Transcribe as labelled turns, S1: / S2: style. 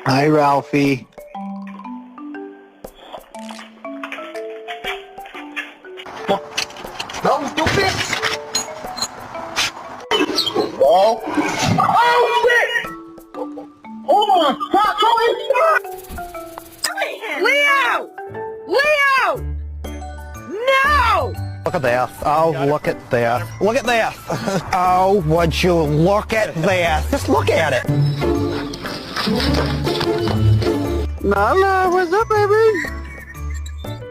S1: Hi, Ralphie.
S2: No, stupid! Oh! Oh, shit! Oh, my God!
S3: Leo! Leo! No!
S1: Look at this. Oh, look at this. Look at this. Oh, would you look at this? Just look at it.
S4: Nala, what's up, baby?